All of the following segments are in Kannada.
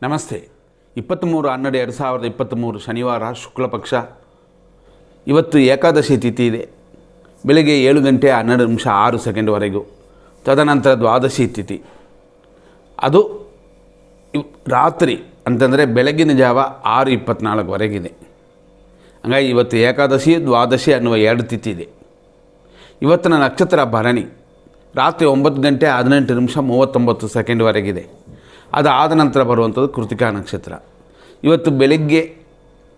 ನಮಸ್ತೆ. 23/12/2023 ಶನಿವಾರ ಶುಕ್ಲ ಪಕ್ಷ. ಇವತ್ತು ಏಕಾದಶಿ ತಿಥಿ ಇದೆ. ಬೆಳಗ್ಗೆ 7 ಗಂಟೆ 12 ನಿಮಿಷ 6 ಸೆಕೆಂಡ್ವರೆಗೂ. ತದನಂತರ ದ್ವಾದಶಿ ತಿಥಿ, ಅದು ರಾತ್ರಿ ಅಂತಂದರೆ ಬೆಳಗಿನ ಜಾವ 6:24ವರೆಗಿದೆ. ಹಾಗಾಗಿ ಇವತ್ತು ಏಕಾದಶಿ ದ್ವಾದಶಿ ಅನ್ನುವ 2 ತಿಥಿ ಇದೆ. ಇವತ್ತಿನ ನಕ್ಷತ್ರ ಭರಣಿ, ರಾತ್ರಿ 9 ಗಂಟೆ 18 ನಿಮಿಷ 39 ಸೆಕೆಂಡ್ವರೆಗಿದೆ. ಅದಾದ ನಂತರ ಬರುವಂಥದ್ದು ಕೃತಿಕಾ ನಕ್ಷತ್ರ. ಇವತ್ತು ಬೆಳಗ್ಗೆ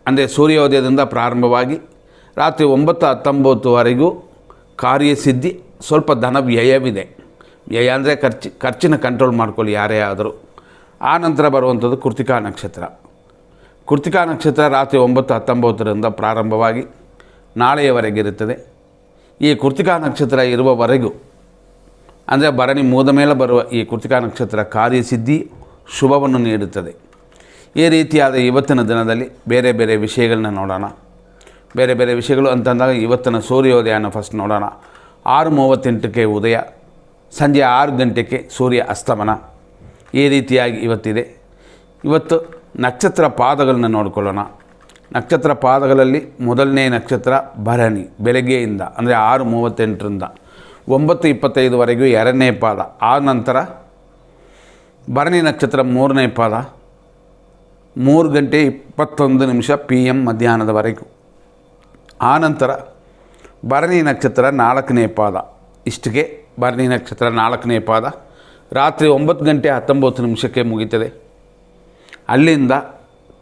ಅಂದರೆ ಸೂರ್ಯೋದಯದಿಂದ ಪ್ರಾರಂಭವಾಗಿ ರಾತ್ರಿ 9:19ವರೆಗೂ ಕಾರ್ಯಸಿದ್ಧಿ, ಸ್ವಲ್ಪ ಧನ ವ್ಯಯವಿದೆ. ವ್ಯಯ ಅಂದರೆ ಖರ್ಚಿನ ಕಂಟ್ರೋಲ್ ಮಾಡ್ಕೊಳ್ಳಿ ಯಾರೇ ಆದರೂ. ಆ ನಂತರ ಬರುವಂಥದ್ದು ಕೃತಿಕಾ ನಕ್ಷತ್ರ. ಕೃತಿಕಾ ನಕ್ಷತ್ರ ರಾತ್ರಿ 9:19ರಿಂದ ಪ್ರಾರಂಭವಾಗಿ ನಾಳೆಯವರೆಗಿರುತ್ತದೆ. ಈ ಕೃತಿಕಾ ನಕ್ಷತ್ರ ಇರುವವರೆಗೂ ಅಂದರೆ ಭರಣಿ ಮುಗಿದ ಮೇಲೆ ಬರುವ ಈ ಕೃತಿಕಾ ನಕ್ಷತ್ರ ಕಾರ್ಯಸಿದ್ಧಿ ಶುಭವನ್ನು ನೀಡುತ್ತದೆ. ಈ ರೀತಿಯಾದ ಇವತ್ತಿನ ದಿನದಲ್ಲಿ ಬೇರೆ ಬೇರೆ ವಿಷಯಗಳನ್ನ ನೋಡೋಣ. ಬೇರೆ ಬೇರೆ ವಿಷಯಗಳು ಅಂತಂದಾಗ ಇವತ್ತಿನ ಸೂರ್ಯೋದಯನ ಫಸ್ಟ್ ನೋಡೋಣ. 6:38ಕ್ಕೆ ಉದಯ, ಸಂಜೆ 6 ಗಂಟೆಗೆ ಸೂರ್ಯ ಅಸ್ತಮನ. ಈ ರೀತಿಯಾಗಿ ಇವತ್ತಿದೆ. ಇವತ್ತು ನಕ್ಷತ್ರ ಪಾದಗಳನ್ನ ನೋಡಿಕೊಳ್ಳೋಣ. ನಕ್ಷತ್ರ ಪಾದಗಳಲ್ಲಿ ಮೊದಲನೇ ನಕ್ಷತ್ರ ಭರಣಿ, ಬೆಳಗ್ಗೆಯಿಂದ ಅಂದರೆ 6:38ರಿಂದ 9:25ವರೆಗೂ 2ನೇ ಪಾದ. ಆ ನಂತರ ಭರಣಿ ನಕ್ಷತ್ರ 3ನೇ ಪಾದ, 3 ಗಂಟೆ 21 ನಿಮಿಷ PM ಮಧ್ಯಾಹ್ನದವರೆಗೂ. ಆ ನಂತರ ಭರಣಿ ನಕ್ಷತ್ರ 4ನೇ ಪಾದ. ಇಷ್ಟಿಗೆ ಭರಣಿ ನಕ್ಷತ್ರ 4ನೇ ಪಾದ ರಾತ್ರಿ 9 ಗಂಟೆ 19 ನಿಮಿಷಕ್ಕೆ ಮುಗಿತದೆ. ಅಲ್ಲಿಂದ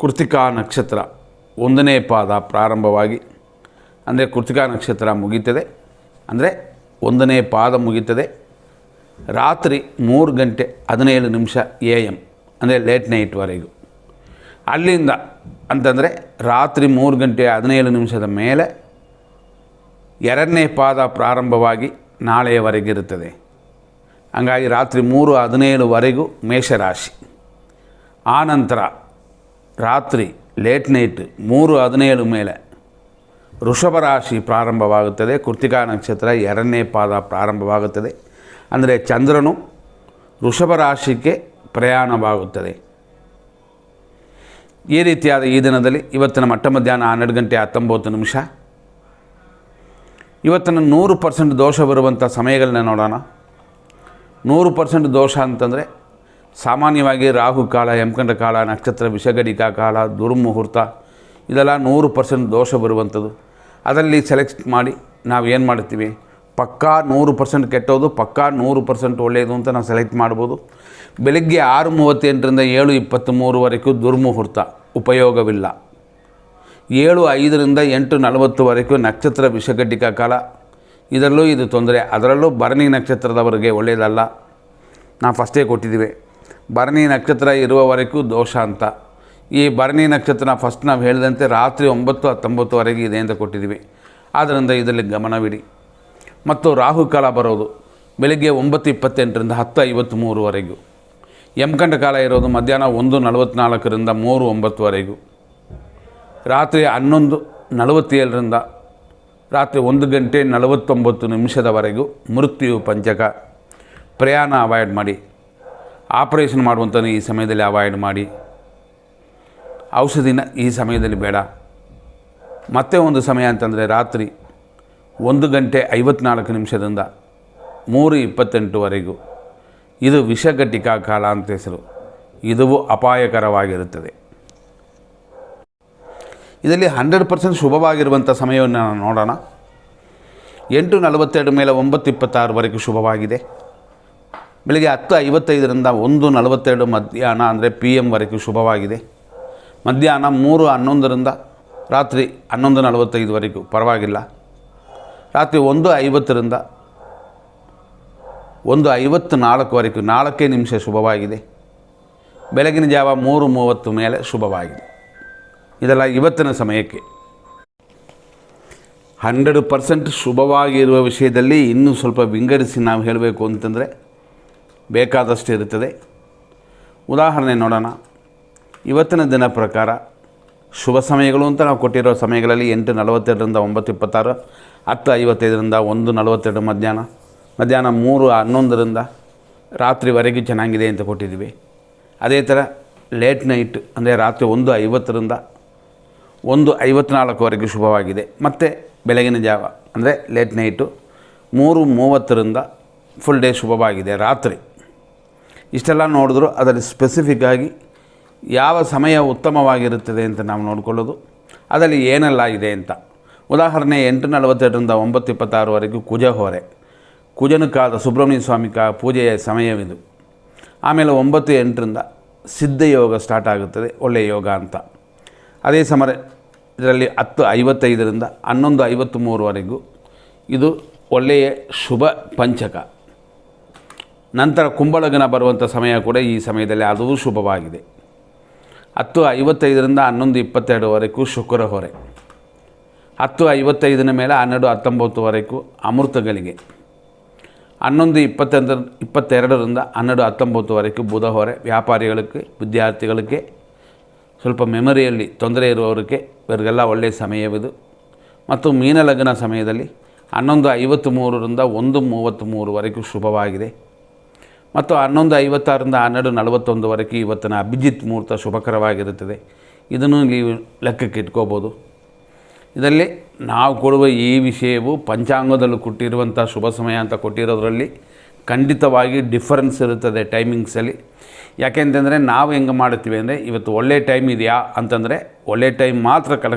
ಕೃತಿಕಾ ನಕ್ಷತ್ರ 1ನೇ ಪಾದ ಪ್ರಾರಂಭವಾಗಿ, ಅಂದರೆ ಕೃತಿಕಾ ನಕ್ಷತ್ರ ಮುಗೀತದೆ, ಅಂದರೆ 1ನೇ ಪಾದ ಮುಗೀತದೆ. ರಾತ್ರಿ 3 ಗಂಟೆ 17 ನಿಮಿಷ AM ಅಂದರೆ ಲೇಟ್ ನೈಟ್ವರೆಗೂ. ಅಲ್ಲಿಂದ ಅಂತಂದರೆ ರಾತ್ರಿ 3 ಗಂಟೆ 17 ನಿಮಿಷದ ಮೇಲೆ 2ನೇ ಪಾದ ಪ್ರಾರಂಭವಾಗಿ ನಾಳೆಯವರೆಗಿರುತ್ತದೆ. ಹಂಗಾಗಿ ರಾತ್ರಿ 3:17ವರೆಗೂ ಮೇಷರಾಶಿ. ಆ ನಂತರ ರಾತ್ರಿ ಲೇಟ್ ನೈಟ್ 3:17 ಮೇಲೆ ವೃಷಭ ರಾಶಿ ಪ್ರಾರಂಭವಾಗುತ್ತದೆ. ಕೃತಿಕಾ ನಕ್ಷತ್ರ 2ನೇ ಪಾದ ಪ್ರಾರಂಭವಾಗುತ್ತದೆ. ಅಂದರೆ ಚಂದ್ರನು ವೃಷಭ ರಾಶಿಗೆ ಪ್ರಯಾಣವಾಗುತ್ತದೆ. ಈ ರೀತಿಯಾದ ಈ ದಿನದಲ್ಲಿ ಇವತ್ತಿನ ಮಧ್ಯಾಹ್ನ 12 ಗಂಟೆ 19 ನಿಮಿಷ. ಇವತ್ತಿನ 100% ದೋಷ ಬರುವಂಥ ಸಮಯಗಳನ್ನ ನೋಡೋಣ. 100% ದೋಷ ಅಂತಂದರೆ ಸಾಮಾನ್ಯವಾಗಿ ರಾಹುಕಾಲ, ಯಮಕಂಡ ಕಾಲ, ನಕ್ಷತ್ರ ವಿಷಗಡಿಕ ಕಾಲ, ದುರ್ಮುಹೂರ್ತ, ಇದೆಲ್ಲ 100% ದೋಷ ಬರುವಂಥದ್ದು. ಅದರಲ್ಲಿ ಸೆಲೆಕ್ಟ್ ಮಾಡಿ ನಾವು ಏನು ಮಾಡ್ತೀವಿ, ಪಕ್ಕಾ 100% ಕೆಟ್ಟೋದು, ಪಕ್ಕಾ 100% ಒಳ್ಳೆಯದು ಅಂತ ನಾವು ಸೆಲೆಕ್ಟ್ ಮಾಡ್ಬೋದು. ಬೆಳಗ್ಗೆ 6:38ರಿಂದ 7:23ವರೆಗೂ ದುರ್ಮುಹೂರ್ತ, ಉಪಯೋಗವಿಲ್ಲ. 7:05ರಿಂದ 8:40ವರೆಗೂ ನಕ್ಷತ್ರ ವಿಷಗಡ್ಡಿಕ ಕಾಲ, ಇದರಲ್ಲೂ ಇದು ತೊಂದರೆ. ಅದರಲ್ಲೂ ಭರಣಿ ನಕ್ಷತ್ರದವರೆಗೆ ಒಳ್ಳೆಯದಲ್ಲ. ನಾವು ಫಸ್ಟೇ ಕೊಟ್ಟಿದ್ದೀವಿ, ಭರಣಿ ನಕ್ಷತ್ರ ಇರುವವರೆಗೂ ದೋಷ ಅಂತ. ಈ ಭರಣಿ ನಕ್ಷತ್ರ ಫಸ್ಟ್ ನಾವು ಹೇಳಿದಂತೆ ರಾತ್ರಿ 9:19ವರೆಗೆ ಇದೆ ಅಂತ ಕೊಟ್ಟಿದ್ದೀವಿ. ಆದ್ದರಿಂದ ಇದರಲ್ಲಿ ಗಮನವಿಡಿ. ಮತ್ತು ರಾಹುಕಾಲ ಬರೋದು ಬೆಳಗ್ಗೆ 9:28ರಿಂದ 10:53ವರೆಗೂ. ಯಮಕಂಡ ಕಾಲ ಇರೋದು ಮಧ್ಯಾಹ್ನ 1:44ರಿಂದ 3:09ವರೆಗೂ. ರಾತ್ರಿ 11:47ರಿಂದ ರಾತ್ರಿ 1 ಗಂಟೆ 49 ನಿಮಿಷದವರೆಗೂ ಮೃತ್ಯು ಪಂಚಕ. ಪ್ರಯಾಣ ಅವಾಯ್ಡ್ ಮಾಡಿ. ಆಪರೇಷನ್ ಮಾಡುವಂಥ ಈ ಸಮಯದಲ್ಲಿ ಅವಾಯ್ಡ್ ಮಾಡಿ. ಔಷಧಿನ ಈ ಸಮಯದಲ್ಲಿ ಬೇಡ. ಮತ್ತೆ ಒಂದು ಸಮಯ ಅಂತಂದರೆ ರಾತ್ರಿ 1 ಗಂಟೆ 54 ನಿಮಿಷದಿಂದ 3:28ವರೆಗೂ. ಇದು ವಿಷಘಟಿಕಾ ಕಾಲ ಅಂತ ಹೆಸರು. ಇದು ಅಪಾಯಕರವಾಗಿರುತ್ತದೆ. ಇದರಲ್ಲಿ 100% ಶುಭವಾಗಿರುವಂಥ ಸಮಯವನ್ನು ನಾವು ನೋಡೋಣ. 8:42 ಮೇಲೆ 9:26ವರೆಗೂ ಶುಭವಾಗಿದೆ. ಬೆಳಗ್ಗೆ 10:55ರಿಂದ 1:42 ಮಧ್ಯಾಹ್ನ ಅಂದರೆ PM ಶುಭವಾಗಿದೆ. ಮಧ್ಯಾಹ್ನ 3:11ರಿಂದ ರಾತ್ರಿ 11:45ವರೆಗೂ ಪರವಾಗಿಲ್ಲ. ರಾತ್ರಿ 1:50ರಿಂದ 1:54ವರೆಗೂ 4 ನಿಮಿಷ ಶುಭವಾಗಿದೆ. ಬೆಳಗಿನ ಜಾವ 3:30 ಮೇಲೆ ಶುಭವಾಗಿದೆ. ಇದೆಲ್ಲ ಇವತ್ತಿನ ಸಮಯಕ್ಕೆ. 100% ಶುಭವಾಗಿರುವ ವಿಷಯದಲ್ಲಿ ಇನ್ನೂ ಸ್ವಲ್ಪ ವಿಂಗಡಿಸಿ ನಾವು ಹೇಳಬೇಕು ಅಂತಂದರೆ ಬೇಕಾದಷ್ಟು ಇರುತ್ತದೆ. ಉದಾಹರಣೆ ನೋಡೋಣ. ಇವತ್ತಿನ ದಿನ ಪ್ರಕಾರ ಶುಭ ಸಮಯಗಳು ಅಂತ ನಾವು ಕೊಟ್ಟಿರೋ ಸಮಯಗಳಲ್ಲಿ 8:42ರಿಂದ 9:26, 10:55ರಿಂದ 1:42 ಮಧ್ಯಾಹ್ನ 3:11ರಿಂದ ರಾತ್ರಿವರೆಗೂ ಚೆನ್ನಾಗಿದೆ ಅಂತ ಕೊಟ್ಟಿದ್ದೀವಿ. ಅದೇ ಥರ ಲೇಟ್ ನೈಟ್ ಅಂದರೆ ರಾತ್ರಿ 1:50ರಿಂದ 1:54ವರೆಗೂ ಶುಭವಾಗಿದೆ. ಮತ್ತು ಬೆಳಗಿನ ಜಾವ ಅಂದರೆ ಲೇಟ್ ನೈಟು 3:30ರಿಂದ ಫುಲ್ ಡೇ ಶುಭವಾಗಿದೆ ರಾತ್ರಿ. ಇಷ್ಟೆಲ್ಲ ನೋಡಿದ್ರು ಅದರಲ್ಲಿ ಸ್ಪೆಸಿಫಿಕ್ಕಾಗಿ ಯಾವ ಸಮಯ ಉತ್ತಮವಾಗಿರುತ್ತದೆ ಅಂತ ನಾವು ನೋಡಿಕೊಳ್ಳೋದು, ಅದರಲ್ಲಿ ಏನೆಲ್ಲ ಇದೆ ಅಂತ. ಉದಾಹರಣೆ 8:42ರಿಂದ 9:26ವರೆಗೂ ಕುಜ ಹೊರೆ, ಕುಜನಕ್ಕಾದ ಸುಬ್ರಹ್ಮಣ್ಯ ಸ್ವಾಮಿ ಪೂಜೆಯ ಸಮಯವಿದು. ಆಮೇಲೆ 9:08ರಿಂದ ಸಿದ್ಧಯೋಗ ಸ್ಟಾರ್ಟ್ ಆಗುತ್ತದೆ, ಒಳ್ಳೆಯ ಯೋಗ ಅಂತ. ಅದೇ ಸಮಯ ಇದರಲ್ಲಿ 10:55ರಿಂದ 11:53ವರೆಗೂ ಇದು ಒಳ್ಳೆಯ ಶುಭ ಪಂಚಕ. ನಂತರ ಕುಂಭಲಗ್ನ ಬರುವಂಥ ಸಮಯ ಕೂಡ ಈ ಸಮಯದಲ್ಲಿ ಅದೂ ಶುಭವಾಗಿದೆ. 10:55ರಿಂದ 11:22ವರೆಗೂ ಶುಕ್ರ ಹೊರೆ, 10:55 ಮೇಲೆ 12:19ವರೆಗೂ ಅಮೃತಗಳಿಗೆ, 11:22ರಿಂದ 12:19ವರೆಗೂ ಬುಧ ಹೊರೆ. ವ್ಯಾಪಾರಿಗಳಿಗೆ, ವಿದ್ಯಾರ್ಥಿಗಳಿಗೆ, ಸ್ವಲ್ಪ ಮೆಮೊರಿಯಲ್ಲಿ ತೊಂದರೆ ಇರುವವರಿಗೆ ಇವರಿಗೆಲ್ಲ ಒಳ್ಳೆಯ ಸಮಯವಿದು. ಮತ್ತು ಮೀನಲಗ್ನ ಸಮಯದಲ್ಲಿ 11:53ರಿಂದ 1:33ವರೆಗೂ ಶುಭವಾಗಿದೆ. ಮತ್ತು 11:56ರಿಂದ 12:41ವರೆಗೂ ಇವತ್ತಿನ ಅಭಿಜಿತ್ ಮುಹೂರ್ತ ಶುಭಕರವಾಗಿರುತ್ತದೆ. ಇದನ್ನು ನೀವು ಲೆಕ್ಕಕ್ಕೆ ಇಟ್ಕೋಬೋದು. ಇದರಲ್ಲಿ ನಾವು ಕೊಡುವ ಈ ವಿಷಯವು ಪಂಚಾಂಗದಲ್ಲೂ ಕೊಟ್ಟಿರುವಂಥ ಶುಭ ಸಮಯ ಅಂತ ಕೊಟ್ಟಿರೋದ್ರಲ್ಲಿ ಖಂಡಿತವಾಗಿ ಡಿಫರೆನ್ಸ್ ಇರುತ್ತದೆ ಟೈಮಿಂಗ್ಸಲ್ಲಿ. ಯಾಕೆಂತಂದರೆ ನಾವು ಹೆಂಗೆ ಮಾಡ್ತೀವಿ ಅಂದರೆ, ಇವತ್ತು ಒಳ್ಳೆಯ ಟೈಮ್ ಇದೆಯಾ ಅಂತಂದರೆ ಒಳ್ಳೆಯ ಟೈಮ್ ಮಾತ್ರ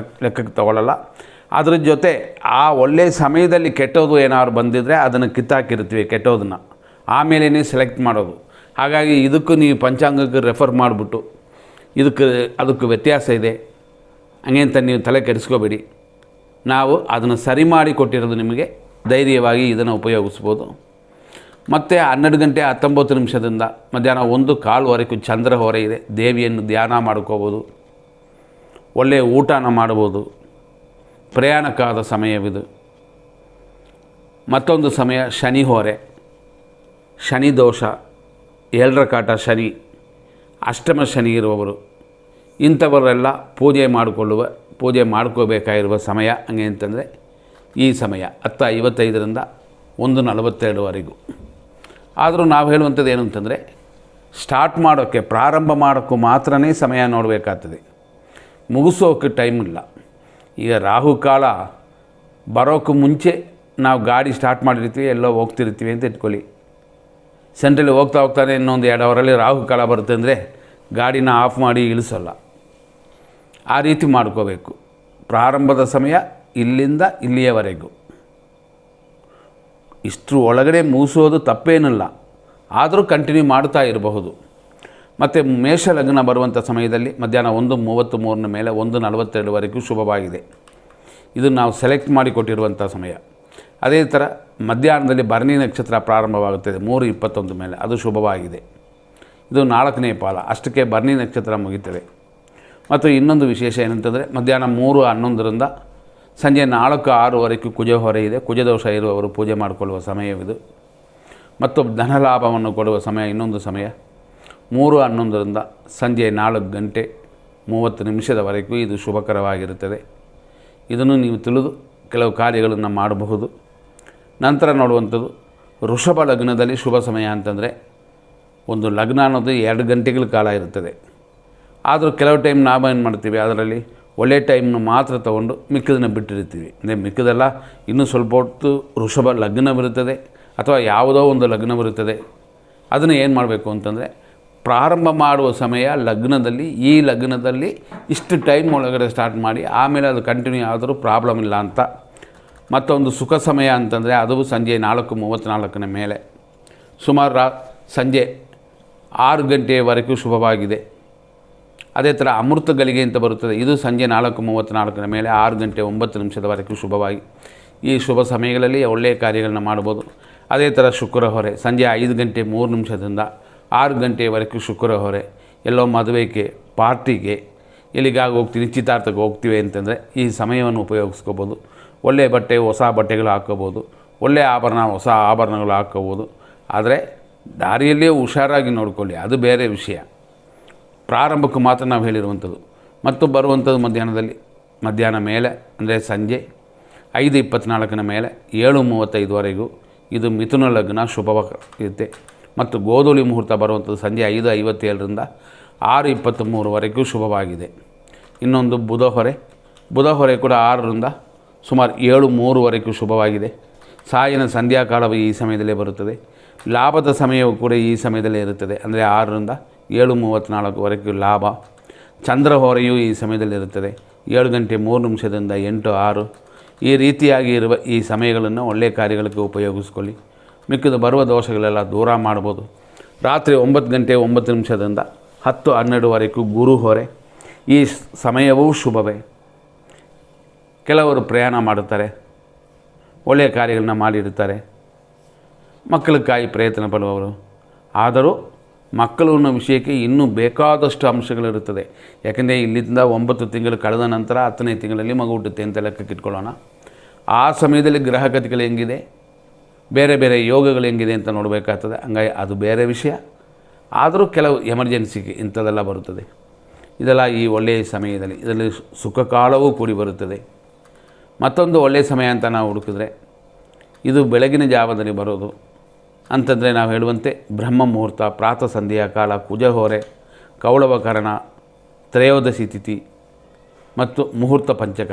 ಲೆಕ್ಕಕ್ಕೆ ತಗೊಳ್ಳಲ್ಲ. ಅದ್ರ ಜೊತೆ ಆ ಒಳ್ಳೆಯ ಸಮಯದಲ್ಲಿ ಕೆಟ್ಟೋದು ಏನಾದ್ರು ಬಂದಿದ್ದರೆ ಅದನ್ನು ಕಿತ್ತಾಕಿರ್ತೀವಿ, ಕೆಟ್ಟೋದನ್ನು ಆಮೇಲೇ ಸೆಲೆಕ್ಟ್ ಮಾಡೋದು. ಹಾಗಾಗಿ ಇದಕ್ಕೂ ನೀವು ಪಂಚಾಂಗಕ್ಕೆ ರೆಫರ್ ಮಾಡಿಬಿಟ್ಟು ಅದಕ್ಕೆ ವ್ಯತ್ಯಾಸ ಇದೆ ಹಂಗೆ ಅಂತ ನೀವು ತಲೆ ಕೆಡಿಸ್ಕೋಬೇಡಿ. ನಾವು ಅದನ್ನು ಸರಿ ಮಾಡಿ ಕೊಟ್ಟಿರೋದು ನಿಮಗೆ, ಧೈರ್ಯವಾಗಿ ಇದನ್ನು ಉಪಯೋಗಿಸ್ಬೋದು. ಮತ್ತು 12:19 ಮಧ್ಯಾಹ್ನ 1:15ವರೆಗೂ ಚಂದ್ರ ಹೊರೆ ಇದೆ. ದೇವಿಯನ್ನು ಧ್ಯಾನ ಮಾಡ್ಕೋಬೋದು, ಒಳ್ಳೆಯ ಊಟನ ಮಾಡ್ಬೋದು, ಪ್ರಯಾಣಕ್ಕಾದ ಸಮಯವಿದು. ಮತ್ತೊಂದು ಸಮಯ ಶನಿ ಹೊರೆ, ಶನಿ ದೋಷ, 7ರ ಕಾಟ ಶನಿ, ಅಷ್ಟಮ ಶನಿ ಇರುವವರು ಇಂಥವರೆಲ್ಲ ಪೂಜೆ ಮಾಡ್ಕೋಬೇಕಾಗಿರುವ ಸಮಯ ಹಂಗೆ ಅಂತಂದರೆ ಈ ಸಮಯ 10:55ರಿಂದ 1:42ವರೆಗೂ. ಆದರೂ ನಾವು ಹೇಳುವಂಥದ್ದು ಏನು ಅಂತಂದರೆ, ಸ್ಟಾರ್ಟ್ ಮಾಡೋಕ್ಕೆ, ಪ್ರಾರಂಭ ಮಾಡೋಕ್ಕೂ ಮಾತ್ರ ಸಮಯ ನೋಡಬೇಕಾಗ್ತದೆ, ಮುಗಿಸೋಕ್ಕೆ ಟೈಮ್ ಇಲ್ಲ. ಈಗ ರಾಹುಕಾಲ ಬರೋಕ್ಕೂ ಮುಂಚೆ ನಾವು ಗಾಡಿ ಸ್ಟಾರ್ಟ್ ಮಾಡಿರ್ತೀವಿ, ಎಲ್ಲೋ ಹೋಗ್ತಿರ್ತೀವಿ ಅಂತ ಇಟ್ಕೊಳ್ಳಿ. ಸೆಂಟ್ರಲ್ಲಿ ಹೋಗ್ತಾನೆ ಇನ್ನೊಂದು 2 ಅವರಲ್ಲಿ ರಾಹುಕಾಲ ಬರುತ್ತೆ ಅಂದರೆ ಗಾಡಿನ ಆಫ್ ಮಾಡಿ ಇಳಿಸೋಲ್ಲ. ಆ ರೀತಿ ಮಾಡ್ಕೋಬೇಕು. ಪ್ರಾರಂಭದ ಸಮಯ ಇಲ್ಲಿಂದ ಇಲ್ಲಿಯವರೆಗೂ, ಇಷ್ಟರ ಒಳಗಡೆ ಮುಗಿಸೋದು ತಪ್ಪೇನಿಲ್ಲ, ಆದರೂ ಕಂಟಿನ್ಯೂ ಮಾಡ್ತಾ ಇರಬಹುದು. ಮತ್ತು ಮೇಷ ಲಗ್ನ ಬರುವಂಥ ಸಮಯದಲ್ಲಿ ಮಧ್ಯಾಹ್ನ 1:33 ಮೇಲೆ 1:42ವರೆಗೂ ಶುಭವಾಗಿದೆ. ಇದು ನಾವು ಸೆಲೆಕ್ಟ್ ಮಾಡಿ ಕೊಟ್ಟಿರುವಂಥ ಸಮಯ. ಅದೇ ಥರ ಮಧ್ಯಾಹ್ನದಲ್ಲಿ ಭರಣಿ ನಕ್ಷತ್ರ ಪ್ರಾರಂಭವಾಗುತ್ತದೆ 3:21 ಮೇಲೆ, ಅದು ಶುಭವಾಗಿದೆ. ಇದು 4ನೇ ಪಾಲ, ಅಷ್ಟಕ್ಕೆ ಭರಣಿ ನಕ್ಷತ್ರ ಮುಗಿತದೆ. ಮತ್ತು ಇನ್ನೊಂದು ವಿಶೇಷ ಏನಂತಂದರೆ, ಮಧ್ಯಾಹ್ನ 3:11ರಿಂದ ಸಂಜೆ 4:06ವರೆಗೂ ಕುಜ ಹೊರೆ ಇದೆ. ಕುಜದೋಷ ಇರುವವರು ಪೂಜೆ ಮಾಡಿಕೊಳ್ಳುವ ಸಮಯವಿದು. ಮತ್ತು ಧನಲಾಭವನ್ನು ಕೊಡುವ ಸಮಯ ಇನ್ನೊಂದು ಸಮಯ 3:11ರಿಂದ ಸಂಜೆ 4:30ವರೆಗೂ ಇದು ಶುಭಕರವಾಗಿರುತ್ತದೆ. ಇದನ್ನು ನೀವು ತಿಳಿದು ಕೆಲವು ಕಾರ್ಯಗಳನ್ನು ಮಾಡಬಹುದು. ನಂತರ ನೋಡುವಂಥದ್ದು ವೃಷಭ ಲಗ್ನದಲ್ಲಿ ಶುಭ ಸಮಯ ಅಂತಂದರೆ, ಒಂದು ಲಗ್ನ ಅನ್ನೋದು 2 ಗಂಟೆಗಳ ಕಾಲ ಇರುತ್ತದೆ. ಆದರೂ ಕೆಲವು ಟೈಮ್ ನಾವೇನು ಮಾಡ್ತೀವಿ, ಅದರಲ್ಲಿ ಒಳ್ಳೆಯ ಟೈಮ್ನು ಮಾತ್ರ ತೊಗೊಂಡು ಮಿಕ್ಕದನ್ನು ಬಿಟ್ಟಿರ್ತೀವಿ. ಅಂದರೆ ಮಿಕ್ಕದೆಲ್ಲ ಇನ್ನೂ ಸ್ವಲ್ಪ ಹೊತ್ತು ವೃಷಭ ಲಗ್ನವಿರುತ್ತದೆ ಅಥವಾ ಯಾವುದೋ ಒಂದು ಲಗ್ನವಿರುತ್ತದೆ. ಅದನ್ನು ಏನು ಮಾಡಬೇಕು ಅಂತಂದರೆ, ಪ್ರಾರಂಭ ಮಾಡುವ ಸಮಯ ಲಗ್ನದಲ್ಲಿ, ಈ ಲಗ್ನದಲ್ಲಿ ಇಷ್ಟು ಟೈಮ್ ಒಳಗಡೆ ಸ್ಟಾರ್ಟ್ ಮಾಡಿ ಆಮೇಲೆ ಅದು ಕಂಟಿನ್ಯೂ ಆದರೂ ಪ್ರಾಬ್ಲಮ್ ಇಲ್ಲ ಅಂತ. ಮತ್ತೊಂದು ಸುಖ ಸಮಯ ಅಂತಂದರೆ ಅದು ಸಂಜೆ 4:34 ಮೇಲೆ, ಸುಮಾರು ಸಂಜೆ 6 ಗಂಟೆಯವರೆಗೂ ಶುಭವಾಗಿದೆ. ಅದೇ ಥರ ಅಮೃತ ಗಳಿಗೆ ಅಂತ ಬರುತ್ತದೆ, ಇದು ಸಂಜೆ 4:34 ಮೇಲೆ 6:09 ಶುಭವಾಗಿ. ಈ ಶುಭ ಸಮಯಗಳಲ್ಲಿ ಒಳ್ಳೆಯ ಕಾರ್ಯಗಳನ್ನ ಮಾಡ್ಬೋದು. ಅದೇ ಥರ ಶುಕ್ರ ಹೊರೆ ಸಂಜೆ 5:03 6 ಗಂಟೆಯವರೆಗೂ ಶುಕ್ರ ಹೊರೆ. ಎಲ್ಲೋ ಮದುವೆಗೆ, ಪಾರ್ಟಿಗೆ, ಎಲ್ಲಿಗಾಗಿ ಹೋಗ್ತೀವಿ, ನಿಶ್ಚಿತಾರ್ಥಕ್ಕೆ ಹೋಗ್ತೀವಿ ಅಂತಂದರೆ ಈ ಸಮಯವನ್ನು ಉಪಯೋಗಿಸ್ಕೋಬೋದು. ಒಳ್ಳೆಯ ಬಟ್ಟೆ, ಹೊಸ ಬಟ್ಟೆಗಳು ಹಾಕ್ಕೋಬೋದು, ಒಳ್ಳೆಯ ಆಭರಣ, ಹೊಸ ಆಭರಣಗಳು ಹಾಕ್ಕೋಬೋದು. ಆದರೆ ದಾರಿಯಲ್ಲೇ ಹುಷಾರಾಗಿ ನೋಡ್ಕೊಳ್ಳಿ, ಅದು ಬೇರೆ ವಿಷಯ. ಪ್ರಾರಂಭಕ್ಕೂ ಮಾತ್ರ ನಾವು ಹೇಳಿರುವಂಥದ್ದು. ಮತ್ತು ಬರುವಂಥದ್ದು ಮಧ್ಯಾಹ್ನ ಮೇಲೆ ಅಂದರೆ ಸಂಜೆ 5:24 ಮೇಲೆ 7:35 ಇದು ಮಿಥುನ ಲಗ್ನ ಶುಭವಾಗಿರುತ್ತೆ. ಮತ್ತು ಗೋಧೂಳಿ ಮುಹೂರ್ತ ಬರುವಂಥದ್ದು ಸಂಜೆ 5:57 6:23ವರೆಗೂ ಶುಭವಾಗಿದೆ. ಇನ್ನೊಂದು ಬುಧ ಹೊರೆ ಕೂಡ 6ರಿಂದ ಸುಮಾರು 7:03ವರೆಗೂ ಶುಭವಾಗಿದೆ. ಸಾಯನ ಸಂಧ್ಯಾಕಾಲವು ಈ ಸಮಯದಲ್ಲೇ ಬರುತ್ತದೆ. ಲಾಭದ ಸಮಯವು ಕೂಡ ಈ ಸಮಯದಲ್ಲೇ ಇರುತ್ತದೆ. ಅಂದರೆ 6ರಿಂದ 7:34ವರೆಗೂ ಲಾಭ. ಚಂದ್ರ ಹೊರೆಯು ಈ ಸಮಯದಲ್ಲಿರುತ್ತದೆ. 7:03 8:06 ಈ ರೀತಿಯಾಗಿ ಇರುವ ಈ ಸಮಯಗಳನ್ನು ಒಳ್ಳೆಯ ಕಾರ್ಯಗಳಿಗೆ ಉಪಯೋಗಿಸ್ಕೊಳ್ಳಿ. ಮಿಕ್ಕಿದ ಬರುವ ದೋಷಗಳೆಲ್ಲ ದೂರ ಮಾಡ್ಬೋದು. ರಾತ್ರಿ 9:09 10:12ವರೆಗೂ ಗುರು ಹೊರೆ. ಈ ಸಮಯವೂ ಶುಭವೇ. ಕೆಲವರು ಪ್ರಯಾಣ ಮಾಡುತ್ತಾರೆ, ಒಳ್ಳೆಯ ಕಾರ್ಯಗಳನ್ನ ಮಾಡಿರ್ತಾರೆ, ಮಕ್ಕಳಿಗಾಗಿ ಪ್ರಯತ್ನ ಪಡುವವರು. ಆದರೂ ಮಕ್ಕಳು ಅನ್ನೋ ವಿಷಯಕ್ಕೆ ಇನ್ನೂ ಬೇಕಾದಷ್ಟು ಅಂಶಗಳಿರುತ್ತದೆ. ಯಾಕೆಂದರೆ ಇಲ್ಲಿಂದ 9 ತಿಂಗಳು ಕಳೆದ ನಂತರ 10ನೇ ತಿಂಗಳಲ್ಲಿ ಮಗು ಹುಟ್ಟುತ್ತೆ ಅಂತ ಲೆಕ್ಕಕ್ಕೆ ಇಟ್ಕೊಳ್ಳೋಣ. ಆ ಸಮಯದಲ್ಲಿ ಗ್ರಹಗತಿಗಳು ಹೆಂಗಿದೆ, ಬೇರೆ ಬೇರೆ ಯೋಗಗಳು ಹೆಂಗಿದೆ ಅಂತ ನೋಡಬೇಕಾಗ್ತದೆ. ಹಂಗಾಗಿ ಅದು ಬೇರೆ ವಿಷಯ. ಆದರೂ ಕೆಲವು ಎಮರ್ಜೆನ್ಸಿಗೆ ಇಂಥದ್ದೆಲ್ಲ ಬರುತ್ತದೆ. ಇದೆಲ್ಲ ಈ ಒಳ್ಳೆಯ ಸಮಯದಲ್ಲಿ ಇದರಲ್ಲಿ ಸುಖ ಕಾಲವೂ ಕೂಡಿ ಬರುತ್ತದೆ. ಮತ್ತೊಂದು ಒಳ್ಳೆಯ ಸಮಯ ಅಂತ ನಾವು ಹುಡುಕಿದ್ರೆ ಇದು ಬೆಳಗಿನ ಜಾವದಲ್ಲಿ ಬರೋದು ಅಂತಂದರೆ ನಾವು ಹೇಳುವಂತೆ ಬ್ರಹ್ಮ ಮುಹೂರ್ತ, ಪ್ರಾತಃ ಸಂಧ್ಯಾ ಕಾಲ, ಕುಜಹೋರೆ, ಕೌಳವಕರಣ, ತ್ರಯೋದಶಿ ತಿಥಿ ಮತ್ತು ಮುಹೂರ್ತ ಪಂಚಕ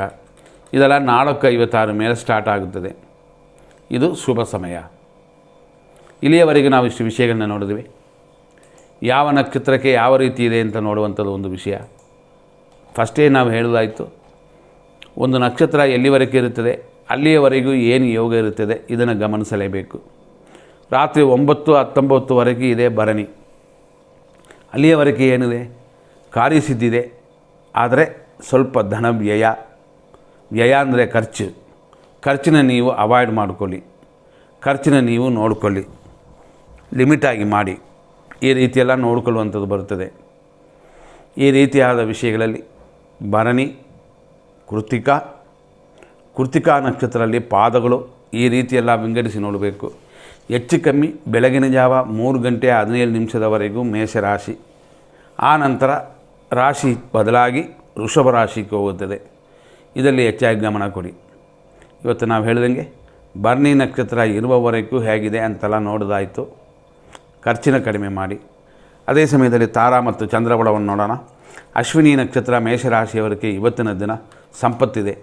ಇದೆಲ್ಲ 4:56 ಮೇಲೆ ಸ್ಟಾರ್ಟ್ ಆಗುತ್ತದೆ. ಇದು ಶುಭ ಸಮಯ. ಇಲ್ಲಿಯವರೆಗೆ ನಾವು ಇಷ್ಟು ವಿಷಯಗಳನ್ನ ನೋಡಿದ್ವಿ. ಯಾವ ನಕ್ಷತ್ರಕ್ಕೆ ಯಾವ ರೀತಿ ಇದೆ ಅಂತ ನೋಡುವಂಥದ್ದು ಒಂದು ವಿಷಯ. ಫಸ್ಟೇ ನಾವು ಹೇಳೋದಾಯಿತು, ಒಂದು ನಕ್ಷತ್ರ ಎಲ್ಲಿವರೆಗೆ ಇರುತ್ತದೆ ಅಲ್ಲಿಯವರೆಗೂ ಏನು ಯೋಗ ಇರುತ್ತದೆ ಇದನ್ನು ಗಮನಿಸಲೇಬೇಕು. ರಾತ್ರಿ 9:19ವರೆಗೆ ಇದೆ ಭರಣಿ. ಅಲ್ಲಿಯವರೆಗೆ ಏನಿದೆ ಕಾರ್ಯಸಿದ್ಧಿದೆ. ಆದರೆ ಸ್ವಲ್ಪ ಧನ ವ್ಯಯ ಅಂದರೆ ಖರ್ಚಿನ ನೀವು ಅವಾಯ್ಡ್ ಮಾಡಿಕೊಳ್ಳಿ. ಖರ್ಚಿನ ನೀವು ನೋಡಿಕೊಳ್ಳಿ, ಲಿಮಿಟಾಗಿ ಮಾಡಿ. ಈ ರೀತಿಯೆಲ್ಲ ನೋಡಿಕೊಳ್ಳುವಂಥದ್ದು ಬರುತ್ತದೆ. ಈ ರೀತಿಯಾದ ವಿಷಯಗಳಲ್ಲಿ ಭರಣಿ, ಕೃತಿಕಾ ನಕ್ಷತ್ರದಲ್ಲಿ ಪಾದಗಳು ಈ ರೀತಿಯೆಲ್ಲ ವಿಂಗಡಿಸಿ ನೋಡಬೇಕು. ಹೆಚ್ಚು ಕಮ್ಮಿ ಬೆಳಗಿನ ಜಾವ 3:17 ಮೇಷರಾಶಿ. ಆ ನಂತರ ರಾಶಿ ಬದಲಾಗಿ ವೃಷಭ ರಾಶಿಗೆ ಹೋಗುತ್ತದೆ. ಇದರಲ್ಲಿ ಹೆಚ್ಚಾಗಿ ಗಮನ ಕೊಡಿ. ಇವತ್ತು ನಾವು ಹೇಳಿದಂಗೆ ಭರಣಿ ನಕ್ಷತ್ರ ಇರುವವರೆಗೂ ಹೇಗಿದೆ ಅಂತೆಲ್ಲ ನೋಡೋದಾಯಿತು. ಖರ್ಚಿನ ಕಡಿಮೆ ಮಾಡಿ. ಅದೇ ಸಮಯದಲ್ಲಿ ತಾರಾ ಮತ್ತು ಚಂದ್ರಬಲವನ್ನು ನೋಡೋಣ. ಅಶ್ವಿನಿ ನಕ್ಷತ್ರ ಮೇಷರಾಶಿಯವರಿಗೆ ಇವತ್ತಿನ ದಿನ ಸಂಪತ್ತಿದೆ,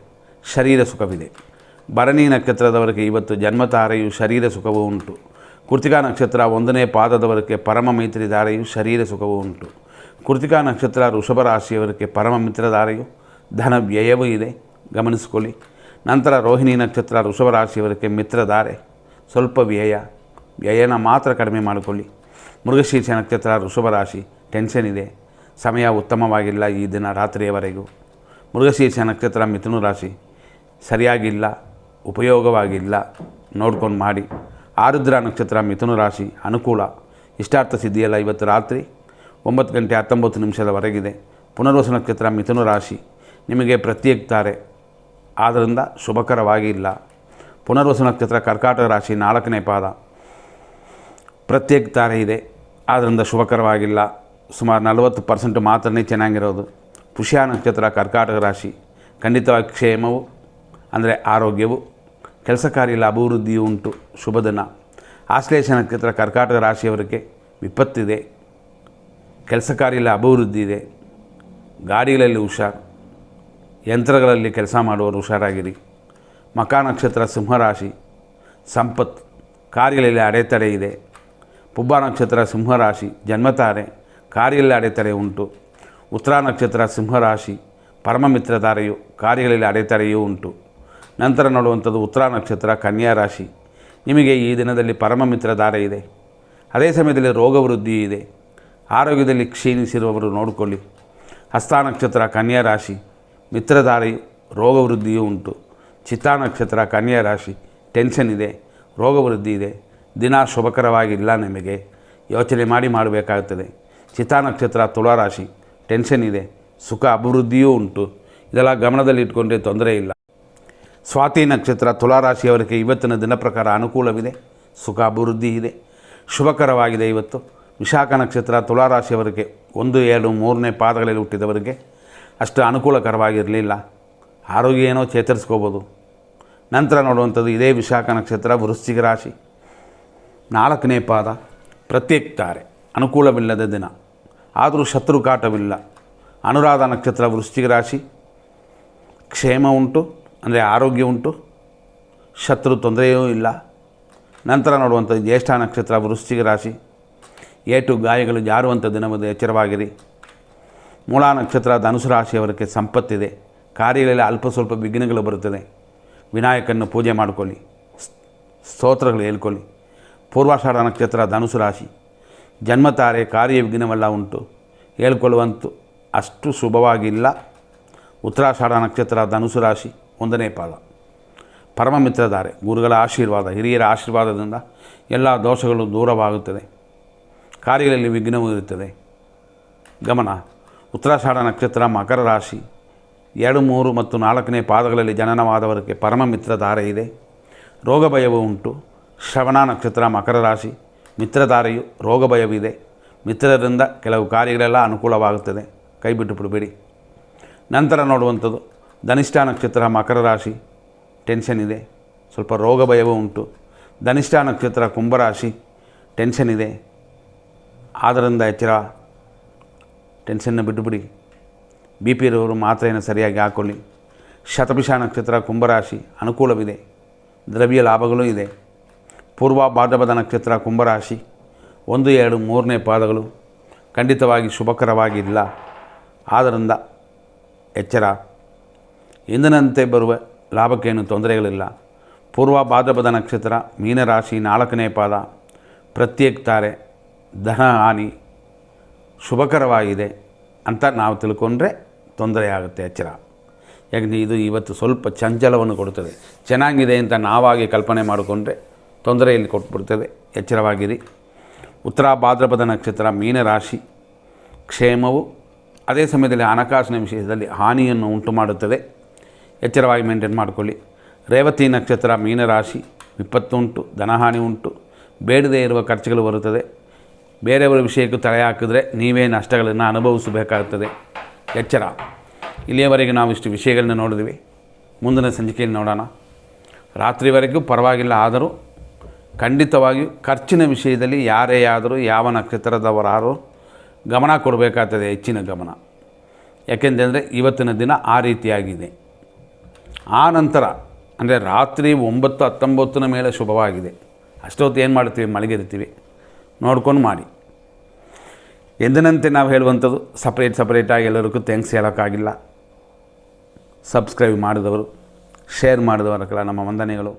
ಶರೀರ ಸುಖವಿದೆ. ಭರಣಿ ನಕ್ಷತ್ರದವರಿಗೆ ಇವತ್ತು ಜನ್ಮತಾರೆಯು ಶರೀರ ಸುಖವೂ ಉಂಟು. ಕೃತಿಕಾ ನಕ್ಷತ್ರ 1ನೇ ಪಾದದವರಿಗೆ ಪರಮ ಮೈತ್ರಿಧಾರೆಯು ಶರೀರ ಸುಖವೂ ಉಂಟು. ಕೃತಿಕಾ ನಕ್ಷತ್ರ ವೃಷಭ ರಾಶಿಯವರಿಗೆ ಪರಮ ಮಿತ್ರಧಾರೆಯು ಧನ ವ್ಯಯವೂ ಇದೆ, ಗಮನಿಸಿಕೊಳ್ಳಿ. ನಂತರ ರೋಹಿಣಿ ನಕ್ಷತ್ರ ವೃಷಭ ರಾಶಿಯವರಿಗೆ ಮಿತ್ರಧಾರೆ, ಸ್ವಲ್ಪ ವ್ಯಯನ ಮಾತ್ರ ಕಡಿಮೆ ಮಾಡಿಕೊಳ್ಳಿ. ಮೃಗಶೀರ್ಷ ನಕ್ಷತ್ರ ವೃಷಭ ರಾಶಿ, ಟೆನ್ಷನ್ ಇದೆ, ಸಮಯ ಉತ್ತಮವಾಗಿಲ್ಲ ಈ ದಿನ ರಾತ್ರಿಯವರೆಗೂ. ಮೃಗಶೀರ್ಷ ನಕ್ಷತ್ರ ಮಿಥುನ ರಾಶಿ, ಸರಿಯಾಗಿಲ್ಲ, ಉಪಯೋಗವಾಗಿಲ್ಲ, ನೋಡ್ಕೊಂಡು ಮಾಡಿ. ಆರುದ್ರ ನಕ್ಷತ್ರ ಮಿಥುನ ರಾಶಿ, ಅನುಕೂಲ, ಇಷ್ಟಾರ್ಥ ಸಿದ್ಧಿಯಲ್ಲ ಇವತ್ತು ರಾತ್ರಿ 9:19 ಪುನರ್ವಸು ನಕ್ಷತ್ರ ಮಿಥುನ ರಾಶಿ, ನಿಮಗೆ ಪ್ರತ್ಯೇಕ್ತಾರೆ, ಆದ್ದರಿಂದ ಶುಭಕರವಾಗಿಲ್ಲ. ಪುನರ್ವಸು ನಕ್ಷತ್ರ ಕರ್ಕಾಟಕ ರಾಶಿ 4ನೇ ಪಾದ, ಪ್ರತ್ಯೇಕ್ತಾರೆ ಇದೆ, ಆದ್ದರಿಂದ ಶುಭಕರವಾಗಿಲ್ಲ. ಸುಮಾರು 40% ಮಾತ್ರನೇ ಚೆನ್ನಾಗಿರೋದು. ಪುಷ್ಯ ನಕ್ಷತ್ರ ಕರ್ಕಾಟಕ ರಾಶಿ, ಖಂಡಿತವಾಗಿ ಕ್ಷೇಮವು ಅಂದರೆ ಆರೋಗ್ಯವು, ಕೆಲಸ ಕಾರ್ಯಗಳ ಅಭಿವೃದ್ಧಿಯೂ ಉಂಟು, ಶುಭ ದಿನ. ಆಶ್ಲೇಷ ನಕ್ಷತ್ರ ಕರ್ಕಾಟಕ ರಾಶಿಯವರಿಗೆ ವಿಪತ್ತಿದೆ, ಕೆಲಸ ಕಾರ್ಯಗಳ ಅಭಿವೃದ್ಧಿ ಇದೆ. ಗಾಡಿಗಳಲ್ಲಿ ಹುಷಾರು, ಯಂತ್ರಗಳಲ್ಲಿ ಕೆಲಸ ಮಾಡುವವರು ಹುಷಾರಾಗಿರಿ. ಮಕ ನಕ್ಷತ್ರ ಸಿಂಹರಾಶಿ, ಸಂಪತ್ತು, ಕಾರ್ಯಗಳಲ್ಲಿ ಅಡೆತಡೆ ಇದೆ. ಪುಬ್ಬ ನಕ್ಷತ್ರ ಸಿಂಹರಾಶಿ, ಜನ್ಮತಾರೆ, ಕಾರ್ಯಗಳಲ್ಲಿ ಅಡೆತಡೆ ಉಂಟು. ಉತ್ತರ ನಕ್ಷತ್ರ ಸಿಂಹರಾಶಿ, ಪರಮ ಮಿತ್ರಧಾರೆಯು, ಕಾರ್ಯಗಳಲ್ಲಿ ಅಡೆತಡೆಯೂ ಉಂಟು. ನಂತರ ನೋಡುವಂಥದ್ದು ಉತ್ತರ ನಕ್ಷತ್ರ ಕನ್ಯಾ ರಾಶಿ, ನಿಮಗೆ ಈ ದಿನದಲ್ಲಿ ಪರಮ ಮಿತ್ರಧಾರೆ ಇದೆ. ಅದೇ ಸಮಯದಲ್ಲಿ ರೋಗವೃದ್ಧಿ ಇದೆ, ಆರೋಗ್ಯದಲ್ಲಿ ಕ್ಷೀಣಿಸಿರುವವರು ನೋಡಿಕೊಳ್ಳಿ. ಹಸ್ತ ನಕ್ಷತ್ರ ಕನ್ಯಾ ರಾಶಿ, ಮಿತ್ರಧಾರೆಯು, ರೋಗವೃದ್ಧಿಯೂ ಉಂಟು. ಚಿತ್ತಾ ನಕ್ಷತ್ರ ಕನ್ಯಾ ರಾಶಿ, ಟೆನ್ಷನ್ ಇದೆ, ರೋಗವೃದ್ಧಿ ಇದೆ, ದಿನ ಶುಭಕರವಾಗಿಲ್ಲ, ನಿಮಗೆ ಯೋಚನೆ ಮಾಡಿ ಮಾಡಬೇಕಾಗುತ್ತದೆ. ಚಿತ್ತಾ ನಕ್ಷತ್ರ ತುಲಾರಾಶಿ, ಟೆನ್ಷನ್ ಇದೆ, ಸುಖ ಅಭಿವೃದ್ಧಿಯೂ ಉಂಟು. ಇದೆಲ್ಲ ಗಮನದಲ್ಲಿ ಇಟ್ಕೊಂಡ್ರೆ ತೊಂದರೆ ಇಲ್ಲ. ಸ್ವಾತಿ ನಕ್ಷತ್ರ ತುಲಾರಾಶಿಯವರಿಗೆ ಇವತ್ತಿನ ದಿನ ಪ್ರಕಾರ ಅನುಕೂಲವಿದೆ, ಸುಖ ಅಭಿವೃದ್ಧಿ ಇದೆ, ಶುಭಕರವಾಗಿದೆ ಇವತ್ತು. ವಿಶಾಖ ನಕ್ಷತ್ರ ತುಲಾರಾಶಿಯವರಿಗೆ 1, 2, 3ನೇ ಪಾದಗಳಲ್ಲಿ ಹುಟ್ಟಿದವರಿಗೆ ಅಷ್ಟು ಅನುಕೂಲಕರವಾಗಿರಲಿಲ್ಲ. ಆರೋಗ್ಯ ಏನೋ ಚೇತರಿಸ್ಕೋಬೋದು. ನಂತರ ನೋಡುವಂಥದ್ದು ಇದೇ ವಿಶಾಖ ನಕ್ಷತ್ರ ವೃಶ್ಚಿಕ ರಾಶಿ, 4ನೇ ಪಾದ, ಪ್ರತ್ಯೇಕ್ತಾರೆ, ಅನುಕೂಲವಿಲ್ಲದ ದಿನ, ಆದರೂ ಶತ್ರು ಕಾಟವಿಲ್ಲ. ಅನುರಾಧ ನಕ್ಷತ್ರ ವೃಶ್ಚಿಕ ರಾಶಿ, ಕ್ಷೇಮ ಉಂಟು, ಅಂದರೆ ಆರೋಗ್ಯ ಉಂಟು, ಶತ್ರು ತೊಂದರೆಯೂ ಇಲ್ಲ. ನಂತರ ನೋಡುವಂಥದ್ದು ಜ್ಯೇಷ್ಠ ನಕ್ಷತ್ರ ವೃಶ್ಚಿಕ ರಾಶಿ, ಏಟು ಗಾಯಗಳು ಜಾರುವಂಥ ದಿನವದು, ಎಚ್ಚರವಾಗಿರಿ. ಮೂಲ ನಕ್ಷತ್ರ ಧನುಸು ರಾಶಿಯವರಿಗೆ ಸಂಪತ್ತಿದೆ, ಕಾರ್ಯಗಳಲ್ಲಿ ಅಲ್ಪ ಸ್ವಲ್ಪ ವಿಘ್ನಗಳು ಬರುತ್ತದೆ. ವಿನಾಯಕನ್ನು ಪೂಜೆ ಮಾಡಿಕೊಳ್ಳಿ, ಸ್ತೋತ್ರಗಳು ಹೇಳ್ಕೊಳ್ಳಿ. ಪೂರ್ವಾಷಾಢ ನಕ್ಷತ್ರ ಧನುಸು ರಾಶಿ, ಜನ್ಮತಾರೆ ಕಾರ್ಯ ವಿಘ್ನವೆಲ್ಲ ಉಂಟು, ಹೇಳ್ಕೊಳ್ಳುವಂಥ ಅಷ್ಟು ಶುಭವಾಗಿಲ್ಲ. ಉತ್ತರಾಷಾಢ ನಕ್ಷತ್ರ ಧನುಸು ರಾಶಿ, 1ನೇ ಪಾದ. ಪರಮ ಮಿತ್ರಧಾರೆ, ಗುರುಗಳ ಆಶೀರ್ವಾದ, ಹಿರಿಯರ ಆಶೀರ್ವಾದದಿಂದ ಎಲ್ಲ ದೋಷಗಳು ದೂರವಾಗುತ್ತದೆ, ಕಾರ್ಯಗಳಲ್ಲಿ ವಿಘ್ನವೂ ಇರುತ್ತದೆ. ಗಮನ. ಉತ್ತರಾಷಾಢ ನಕ್ಷತ್ರ ಮಕರ ರಾಶಿ, 2, 3 ಮತ್ತು 4ನೇ ಪಾದಗಳಲ್ಲಿ ಜನನವಾದವರಿಗೆ ಪರಮ ಮಿತ್ರಧಾರೆ ಇದೆ, ರೋಗ ಭಯವೂ ಉಂಟು. ಶ್ರವಣ ನಕ್ಷತ್ರ ಮಕರ ರಾಶಿ, ಮಿತ್ರಧಾರೆಯು ರೋಗ ಭಯವಿದೆ, ಮಿತ್ರರಿಂದ ಕೆಲವು ಕಾರ್ಯಗಳೆಲ್ಲ ಅನುಕೂಲವಾಗುತ್ತದೆ, ಕೈ ಬಿಟ್ಟು ಬಿಡಬೇಡಿ. ನಂತರ ನೋಡುವಂಥದ್ದು ಧನಿಷ್ಠ ನಕ್ಷತ್ರ ಮಕರ ರಾಶಿ, ಟೆನ್ಷನ್ ಇದೆ, ಸ್ವಲ್ಪ ರೋಗ ಭಯವೂ ಉಂಟು. ಧನಿಷ್ಠ ನಕ್ಷತ್ರ ಕುಂಭರಾಶಿ, ಟೆನ್ಷನ್ ಇದೆ, ಆದ್ದರಿಂದ ಎಚ್ಚರ, ಟೆನ್ಷನ್ನ ಬಿಟ್ಟುಬಿಡಿ. ಬಿ ಪಿ ಇರೋರು ಮಾತ್ರೆಯನ್ನು ಸರಿಯಾಗಿ ಹಾಕ್ಕೊಳ್ಳಿ. ಶತಭಿಷ ನಕ್ಷತ್ರ ಕುಂಭರಾಶಿ, ಅನುಕೂಲವಿದೆ, ದ್ರವ್ಯ ಲಾಭಗಳೂ ಇದೆ. ಪೂರ್ವ ಭಾದ್ರಪದ ನಕ್ಷತ್ರ ಕುಂಭರಾಶಿ, 1, 2, 3ನೇ ಪಾದಗಳು ಖಂಡಿತವಾಗಿ ಶುಭಕರವಾಗಿಲ್ಲ, ಆದ್ದರಿಂದ ಎಚ್ಚರ. ಎಂದಿನಂತೆ ಬರುವ ಲಾಭಕ್ಕೇನು ತೊಂದರೆಗಳಿಲ್ಲ. ಪೂರ್ವ ಭಾದ್ರಪದ ನಕ್ಷತ್ರ ಮೀನರಾಶಿ, 4ನೇ ಪಾದ, ಪ್ರತ್ಯೇಕ ತಾರೆ, ಧನ ಹಾನಿ ಶುಭಕರವಾಗಿದೆ ಅಂತ ನಾವು ತಿಳ್ಕೊಂಡ್ರೆ ತೊಂದರೆ ಆಗುತ್ತೆ, ಎಚ್ಚರ. ಯಾಕಂದರೆ ಇದು ಇವತ್ತು ಸ್ವಲ್ಪ ಚಂಚಲವನ್ನು ಕೊಡುತ್ತದೆ. ಚೆನ್ನಾಗಿದೆ ಅಂತ ನಾವಾಗಿ ಕಲ್ಪನೆ ಮಾಡಿಕೊಂಡ್ರೆ ತೊಂದರೆಯಲ್ಲಿ ಕೊಟ್ಬಿಡ್ತದೆ, ಎಚ್ಚರವಾಗಿರಿ. ಉತ್ತರ ಭಾದ್ರಪದ ನಕ್ಷತ್ರ ಮೀನರಾಶಿ, ಕ್ಷೇಮವು ಅದೇ ಸಮಯದಲ್ಲಿ ಹಣಕಾಸಿನ ವಿಷಯದಲ್ಲಿ ಹಾನಿಯನ್ನು ಉಂಟು ಮಾಡುತ್ತದೆ, ಎಚ್ಚರವಾಗಿ ಮೇಂಟೈನ್ ಮಾಡಿಕೊಳ್ಳಿ. ರೇವತಿ ನಕ್ಷತ್ರ ಮೀನರಾಶಿ, ವಿಪತ್ತು ಉಂಟು, ಧನಹಾನಿ ಉಂಟು, ಬೇಡದೇ ಇರುವ ಖರ್ಚುಗಳು ಬರುತ್ತದೆ. ಬೇರೆಯವರ ವಿಷಯಕ್ಕೂ ತಲೆ ಹಾಕಿದ್ರೆ ನೀವೇ ನಷ್ಟಗಳನ್ನು ಅನುಭವಿಸಬೇಕಾಗುತ್ತದೆ, ಎಚ್ಚರ. ಇಲ್ಲಿಯವರೆಗೆ ನಾವು ಇಷ್ಟು ವಿಷಯಗಳನ್ನ ನೋಡಿದ್ವಿ. ಮುಂದಿನ ಸಂಚಿಕೆಯಲ್ಲಿ ನೋಡೋಣ. ರಾತ್ರಿವರೆಗೂ ಪರವಾಗಿಲ್ಲ, ಆದರೂ ಖಂಡಿತವಾಗಿಯೂ ಖರ್ಚಿನ ವಿಷಯದಲ್ಲಿ ಯಾರೇ ಆದರೂ ಯಾವ ನಕ್ಷತ್ರದವರಾದರೂ ಗಮನ ಕೊಡಬೇಕಾಗ್ತದೆ, ಹೆಚ್ಚಿನ ಗಮನ. ಯಾಕೆಂತಂದರೆ ಇವತ್ತಿನ ದಿನ ಆ ರೀತಿಯಾಗಿದೆ. ಆ ನಂತರ ಅಂದರೆ ರಾತ್ರಿ 9, 19ನ ಮೇಲೆ ಶುಭವಾಗಿದೆ. ಅಷ್ಟೊತ್ತು ಏನು ಮಾಡ್ತೀವಿ, ಮಲಗಿರ್ತೀವಿ, ನೋಡ್ಕೊಂಡು ಮಾಡಿ. ಎಂದಿನಂತೆ ನಾವು ಹೇಳುವಂಥದ್ದು ಸಪ್ರೇಟಾಗಿ ಎಲ್ಲರಿಗೂ ಥ್ಯಾಂಕ್ಸ್ ಹೇಳೋಕ್ಕಾಗಿಲ್ಲ. ಸಬ್ಸ್ಕ್ರೈಬ್ ಮಾಡಿದವರು, ಶೇರ್ ಮಾಡಿದವರಕ್ಕೆಲ್ಲ ನಮ್ಮ ವಂದನೆಗಳು.